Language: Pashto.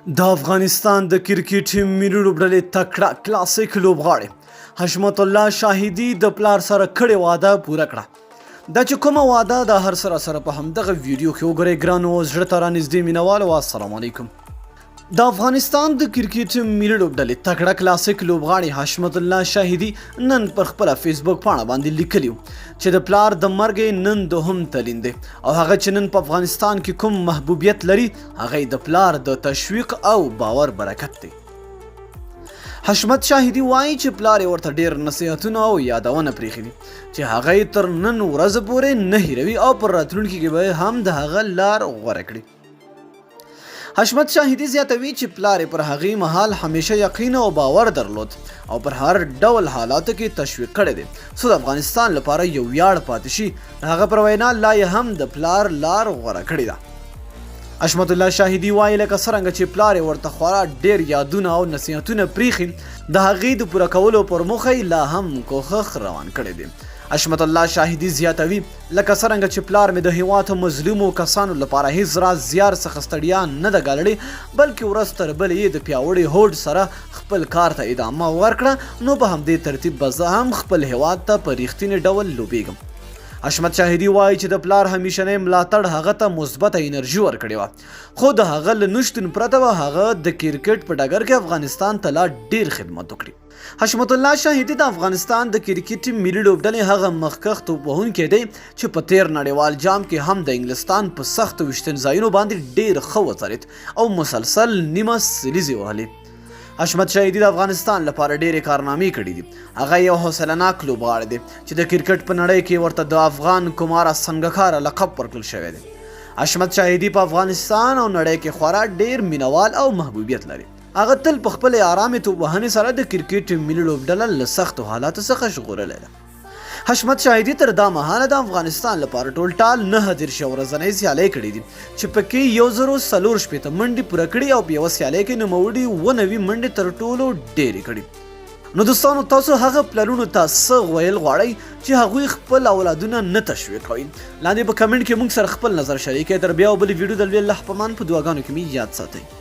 د افغانستان د کرکټ ملي لوبډلې تکړه کلاسیک لوبغاړی حشمت الله شاهدي د پلار سره کړې واده پوره کړه. دا چې کومه واده د هر سره په همدغه ویډیو کې وګورئ. ګرانو زړه ته رانږدې مینوالو السلام علیکم. د افغانستان د کرکټ ملي لوبډلې تکړه کلاسیک لوبغاړی حشمت الله شاهدي نن پر خپله فیسبوک پاڼه باندې لیکلي چې د پلار د مرګ نن دوهم تلین دی او هغه چې نن په افغانستان کې کوم محبوبیت لري هغه د پلار د تشویق او باور برکت دی. حشمت شاهدي وایي چې پلار یې ورته ډېر نصیحتونه او یادونه پرېښي دي چې هغه یې تر نن ورځ پورې نه هیروي او پر راتلونکي کې به هم د هغه لار غوره کړي. حشمت شاهدي زیاتوي چې پلار پر هغې مهال همیشه یقین او باور درلود او پر هر ډول حالاتو کې تشویق کړی دی څو د افغانستان لپاره یو ویاړ پاتې شي. هغه پر وینا لا یې هم د پلار لار غوره کړې ده. حشمت الله شاهدي وایي لکه څرنګه چې پلار یې ورته خورا ډېر یادونه او نصیحتونه پرېښي د هغې د پوره کولو پر موخه یې لا هم کوښښ روان کړی دی. حشمت الله شاهدي زیاتوي لکه څرنګه چې پلار مې د هېواد مظلومو کسانو لپاره هیڅ راز زیار څخه ستړیا نه ده ګاللې بلکې ورځ تر بلې یې د پیاوړي هوډ سره خپل کار ته ادامه ورکړه نو په همدې ترتیب به زه هم خپل هېواد ته په رښتینې ډول لوبېږم. حشمت شاهدي وایي چې د پلار همیشنی ملاتړ هغه ته مثبته انرژي ورکړې وه خو د هغه له نشتون پرته به هغه د کرکټ په ډګر کې افغانستان ته لا ډېر خدمت وکړي. حشمت الله شاهدي د افغانستان د کرکټ ملي لوبډلې هغه مخکښ توپوهونکی دی چې په تیر نړیوال جام کې هم د انګلستان په سختو ویشتنځایونو باندې ډېر ښه وځلېد او مسلسل نیمه سلیزې وهلې. حشمت شاهدي د افغانستان لپاره ډېرې کارنامې کړي دي. هغه یو حوصلهناک لوبغاړی دی چې د کرکټ په نړۍ کې ورته د افغان کماره سنګکاره لقب ورکړل شوی دی. حشمت شاهدي په افغانستان او نړۍ کې خورا ډېر مینوال او محبوبیت لري. هغه تل په خپلې ارامې توپوهنې سره د کرکټ ملي لوبډله له سختو حالاتو څخه ژغورلی ده. حشمت شاهدي تر دا مهاله د افغانستان لپاره ټول ټال 9 ورځنۍ سیالۍ کړي دي چې پکې 1040 منډې پوره کړي او په یوه سیالۍ کې نوموړي 90 منډې تر ټولو ډېرې کړي. نو دوستانو تاسو هغه پلرونو ته څه ویل غواړئ چې هغوی خپل اولادونه نه تشویق کوي؟ لاندې په کمنټ کې موږ سره خپل نظر شریک کړئ. تر بیا او بلې ویډیو د لوی الله په امان په دعاګانو کې مې یاد ساتئ.